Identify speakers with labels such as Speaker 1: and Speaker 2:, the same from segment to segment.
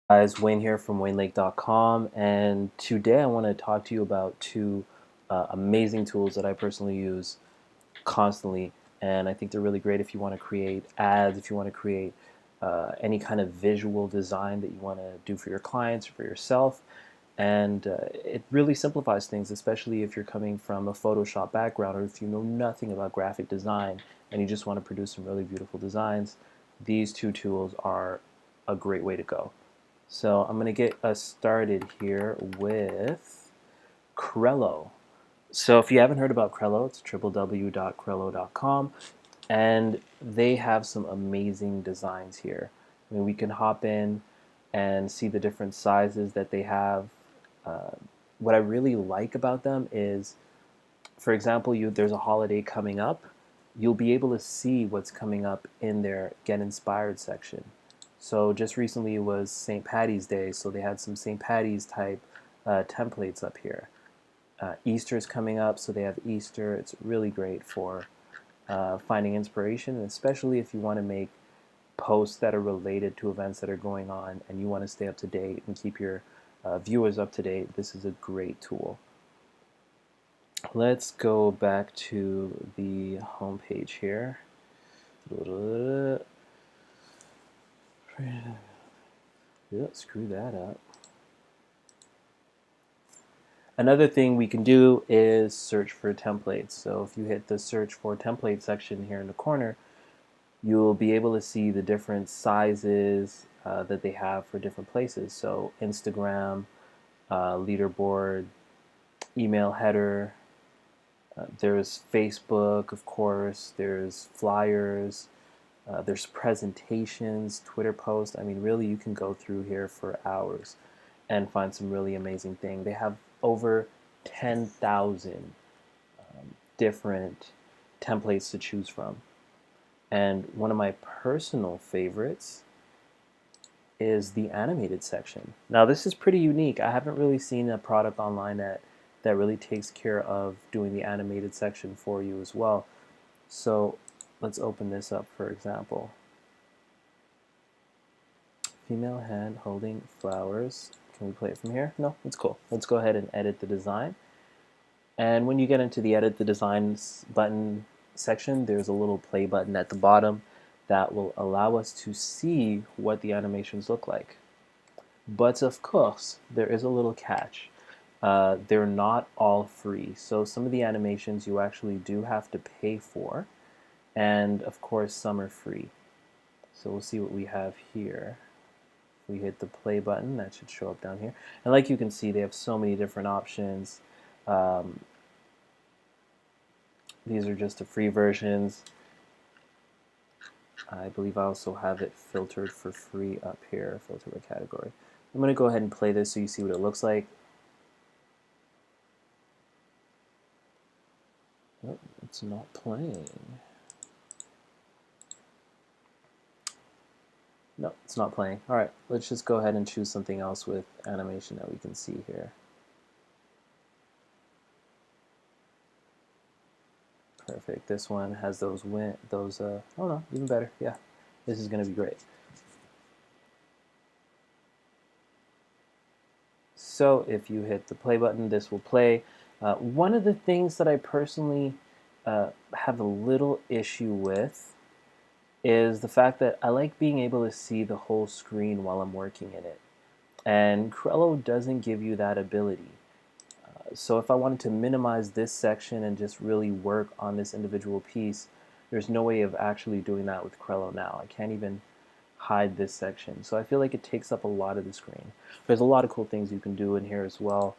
Speaker 1: Guys, Wayne here from WayneLake.com, and today I want to talk to you about two amazing tools that I personally use constantly, and I think they're really great if you want to create ads, if you want to create any kind of visual design that you want to do for your clients or for yourself, and it really simplifies things, especially if you're coming from a Photoshop background or if you know nothing about graphic design and you just want to produce some really beautiful designs. These two tools are a great way to go. So I'm going to get us started here with Crello. So if you haven't heard about Crello, it's www.crello.com, and they have some amazing designs here. I mean, we can hop in and see the different sizes that they have. Uh, what I really like about them is, for example, there's a holiday coming up, you'll be able to see what's coming up in their Get Inspired section. So just recently was St. Patty's Day, so they had some St. Patty's type templates up here. Easter's coming up, so they have Easter. It's really great for finding inspiration, and especially if you want to make posts that are related to events that are going on and you want to stay up to date and keep your viewers up to date. This is a great tool. Let's go back to the home page here. Yep, screw that up. Another thing we can do is search for templates. So if you hit the search for template section here in the corner, you'll be able to see the different sizes that they have for different places. So Instagram, leaderboard, email header, there's Facebook, of course, there's flyers, there's presentations, Twitter posts. I mean, really, you can go through here for hours and find some really amazing things. They have over 10,000 different templates to choose from. And one of my personal favorites is the animated section. Now, this is pretty unique. I haven't really seen a product online that really takes care of doing the animated section for you as well. So let's open this up, for example. Female hand holding flowers. Can we play it from here? No, it's cool. Let's go ahead and edit the design. And when you get into the edit the designs button section, there's a little play button at the bottom that will allow us to see what the animations look like. But of course, there is a little catch. They're not all free. So some of the animations you actually do have to pay for. And of course, some are free. So we'll see what we have here. We hit the play button, that should show up down here. And like you can see, they have so many different options. These are just the free versions. I believe I also have it filtered for free up here, filter by category. I'm going to go ahead and play this so you see what it looks like. Oh, it's not playing. No, it's not playing. All right, let's just go ahead and choose something else with animation that we can see here. Perfect. This one has those oh no, even better. Yeah, this is going to be great. So if you hit the play button, this will play. One of the things that I personally have a little issue with is the fact that I like being able to see the whole screen while I'm working in it. And Crello doesn't give you that ability. So if I wanted to minimize this section and just really work on this individual piece, there's no way of actually doing that with Crello now. I can't even hide this section. So I feel like it takes up a lot of the screen. There's a lot of cool things you can do in here as well.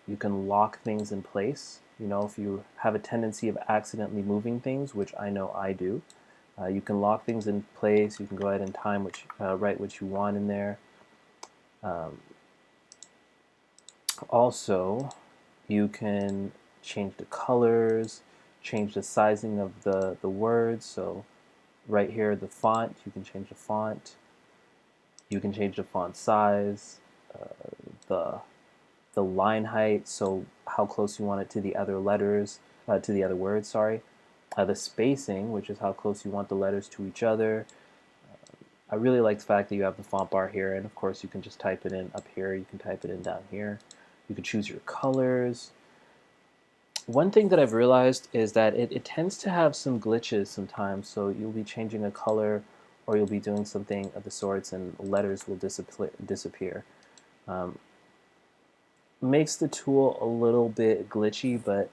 Speaker 1: You can lock things in place. You know, if you have a tendency of accidentally moving things, which I know I do, you can lock things in place. You can go ahead and write what you want in there. Also, you can change the colors, change the sizing of the words. So right here, the font, you can change the font. You can change the font size, the line height, so how close you want it to the other letters, to the other words, sorry. The spacing, which is how close you want the letters to each other. I really like the fact that you have the font bar here, and of course you can just type it in up here, you can type it in down here. You can choose your colors. One thing that I've realized is that it tends to have some glitches sometimes, so you'll be changing a color or you'll be doing something of the sorts and letters will disappear. Um, Makes the tool a little bit glitchy, but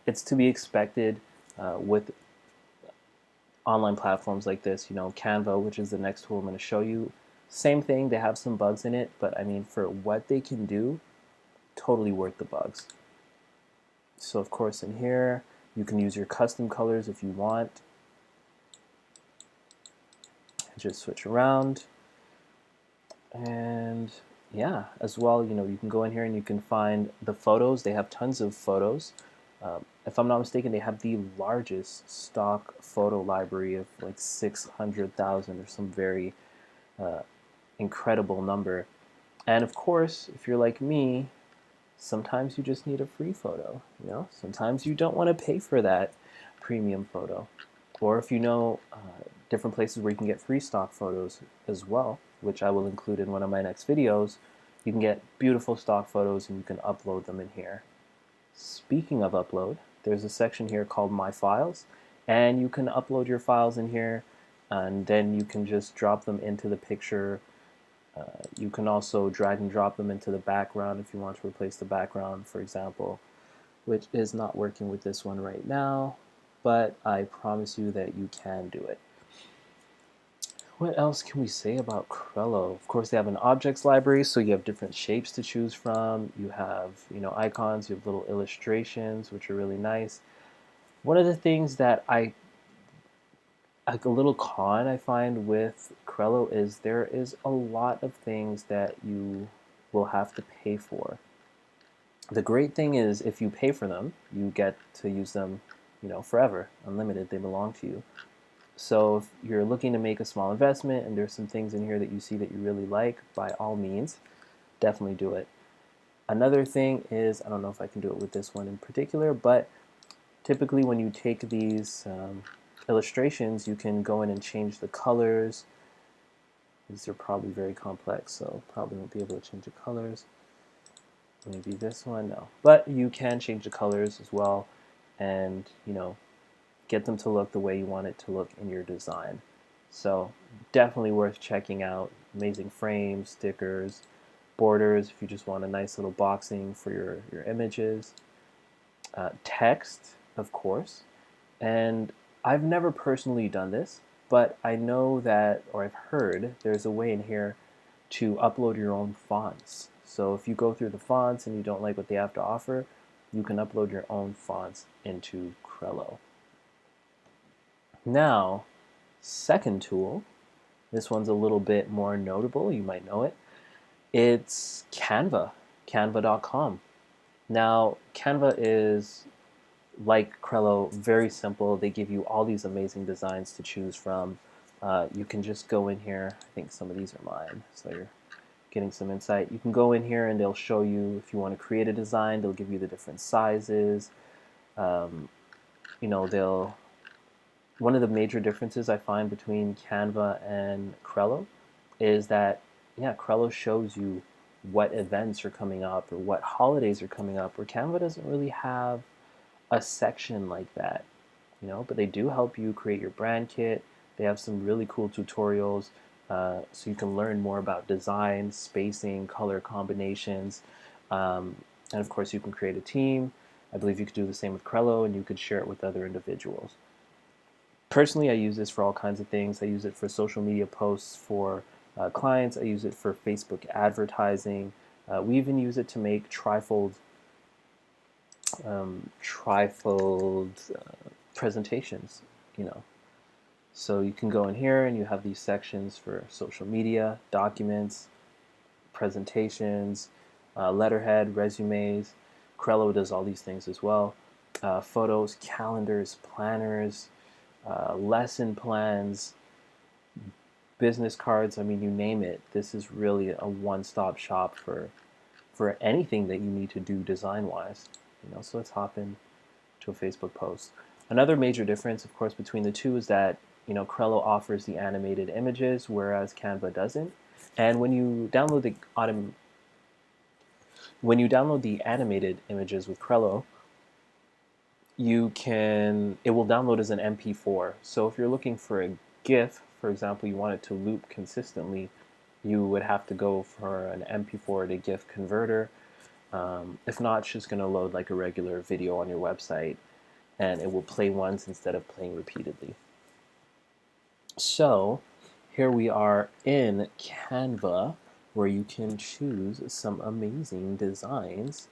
Speaker 1: it's to be expected with online platforms like this. Canva, which is the next tool I'm going to show you. Same thing, they have some bugs in it, but I mean, for what they can do, totally worth the bugs. So of course in here, you can use your custom colors if you want. Just switch around. And yeah, as well, you can go in here and you can find the photos. They have tons of photos. If I'm not mistaken, they have the largest stock photo library of like 600,000 or some very incredible number. And of course, if you're like me, sometimes you just need a free photo. Sometimes you don't want to pay for that premium photo. Or if different places where you can get free stock photos as well, which I will include in one of my next videos, you can get beautiful stock photos and you can upload them in here. Speaking of upload, there's a section here called My Files, and you can upload your files in here, and then you can just drop them into the picture. You can also drag and drop them into the background if you want to replace the background, for example, which is not working with this one right now, but I promise you that you can do it. What else can we say about Crello? Of course, they have an objects library, so you have different shapes to choose from. You have, icons, you have little illustrations, which are really nice. One of the things that like a little con I find with Crello is there is a lot of things that you will have to pay for. The great thing is if you pay for them, you get to use them, forever, unlimited. They belong to you. So if you're looking to make a small investment and there's some things in here that you see that you really like, by all means, definitely do it. Another thing is, I don't know if I can do it with this one in particular, but typically when you take these illustrations, you can go in and change the colors. These are probably very complex, so probably won't be able to change the colors. Maybe this one, no. But you can change the colors as well and, get them to look the way you want it to look in your design. So definitely worth checking out. Amazing frames, stickers, borders if you just want a nice little boxing for your images. Text, of course. And I've never personally done this, but I know that, or I've heard, there's a way in here to upload your own fonts. So if you go through the fonts and you don't like what they have to offer, you can upload your own fonts into Crello. Now, second tool, this one's a little bit more notable, you might know it. It's Canva, canva.com. Now, Canva is, like Crello, very simple. They give you all these amazing designs to choose from. You can just go in here. I think some of these are mine, so you're getting some insight. You can go in here and they'll show you if you want to create a design. They'll give you the different sizes. One of the major differences I find between Canva and Crello is that, Crello shows you what events are coming up or what holidays are coming up, where Canva doesn't really have a section like that, but they do help you create your brand kit. They have some really cool tutorials, so you can learn more about design, spacing, color combinations, and of course you can create a team. I believe you could do the same with Crello, and you could share it with other individuals. Personally, I use this for all kinds of things. I use it for social media posts for clients. I use it for Facebook advertising. We even use it to make trifold presentations, So you can go in here and you have these sections for social media, documents, presentations, letterhead, resumes. Crello does all these things as well. Photos, calendars, planners, lesson plans, business cards. I mean, you name it. This is really a one-stop shop for anything that you need to do design-wise. So let's hop in to a Facebook post. Another major difference, of course, between the two is that Crello offers the animated images, whereas Canva doesn't. And when you download the animated images with Crello, it will download as an MP4. So if you're looking for a GIF, for example, you want it to loop consistently, you would have to go for an MP4 to GIF converter. If not, it's just going to load like a regular video on your website, and it will play once instead of playing repeatedly. So here we are in Canva, where you can choose some amazing designs.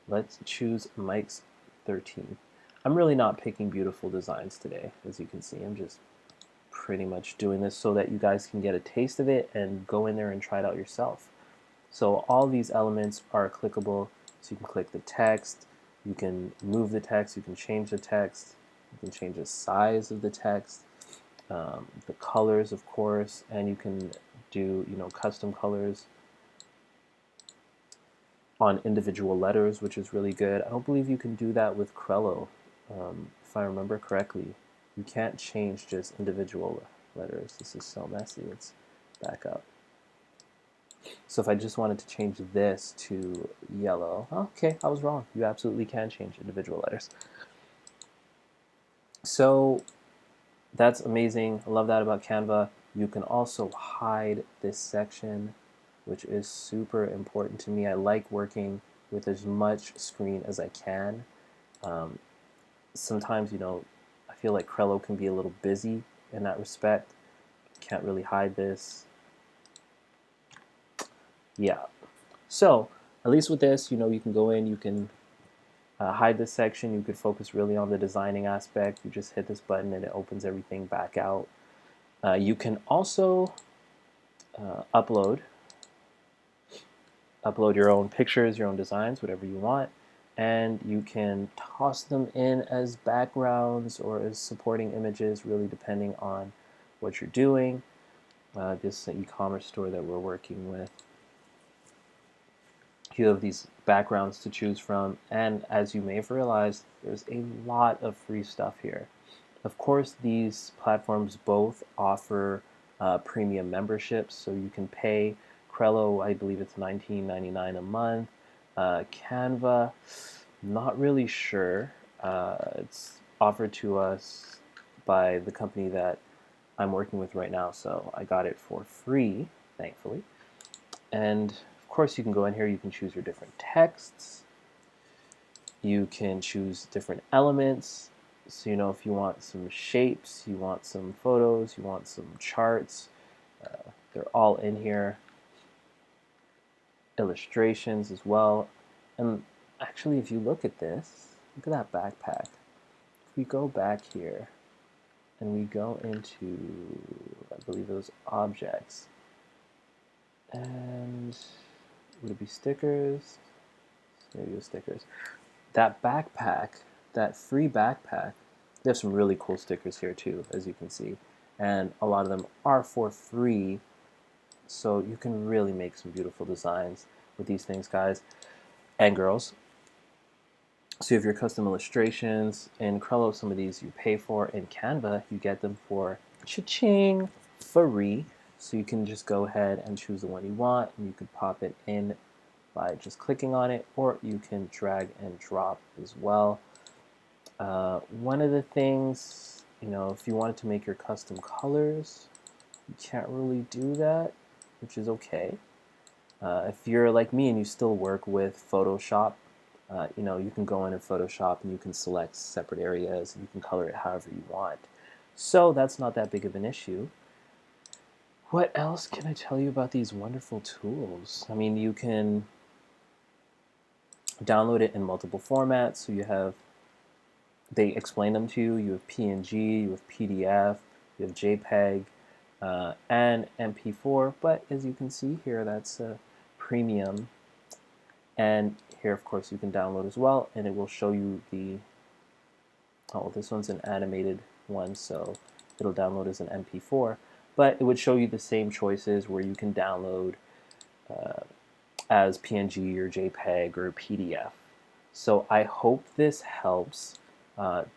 Speaker 1: Let's choose Mike's 13. I'm really not picking beautiful designs today, as you can see. I'm just pretty much doing this so that you guys can get a taste of it and go in there and try it out yourself. So all these elements are clickable. So you can click the text, you can move the text, you can change the text, you can change the size of the text, the colors, of course, and you can do custom colors on individual letters, which is really good. I don't believe you can do that with Crello, if I remember correctly. You can't change just individual letters. This is so messy. Let's back up. So if I just wanted to change this to yellow, okay, I was wrong. You absolutely can change individual letters. So that's amazing. I love that about Canva. You can also hide this section, which is super important to me. I like working with as much screen as I can. Sometimes, I feel like Crello can be a little busy in that respect. Can't really hide this. Yeah. So at least with this, you can go in, you can hide this section. You could focus really on the designing aspect. You just hit this button and it opens everything back out. You can also upload your own pictures, your own designs, whatever you want, and you can toss them in as backgrounds or as supporting images, really depending on what you're doing. This is an e-commerce store that we're working with. You have these backgrounds to choose from, and as you may have realized, there's a lot of free stuff here. Of course, these platforms both offer premium memberships, so you can pay. Crello, I believe it's $19.99 a month. Canva, not really sure. It's offered to us by the company that I'm working with right now, so I got it for free, thankfully. And of course, you can go in here, you can choose your different texts, you can choose different elements. So, if you want some shapes, you want some photos, you want some charts, they're all in here. Illustrations as well. And actually, if you look at this, look at that backpack. If we go back here and we go into, I believe it was objects, and would it be stickers? Maybe it was stickers. That backpack, that free backpack, they have some really cool stickers here too, as you can see. And a lot of them are for free, so you can really make some beautiful designs with these things, guys and girls. So you have your custom illustrations. In Crello, some of these you pay for. In Canva, you get them for cha-ching, free. So you can just go ahead and choose the one you want, and you could pop it in by just clicking on it, or you can drag and drop as well. One of the things, if you wanted to make your custom colors, you can't really do that, which is okay. If you're like me and you still work with Photoshop, you can go in Photoshop and you can select separate areas and you can color it however you want. So that's not that big of an issue. What else can I tell you about these wonderful tools? I mean, you can download it in multiple formats. So they explain them to you. You have PNG, you have PDF, you have JPEG, and MP4. But as you can see here, that's a premium. And here, of course, you can download as well, and it will show you this one's an animated one, so it'll download as an MP4. But it would show you the same choices where you can download as PNG or JPEG or PDF. So I hope this helps.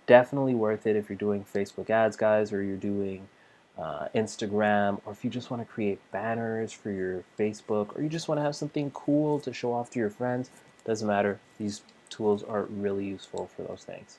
Speaker 1: Definitely worth it if you're doing Facebook ads, guys, or you're doing Instagram, or if you just want to create banners for your Facebook, or you just want to have something cool to show off to your friends, doesn't matter. These tools are really useful for those things.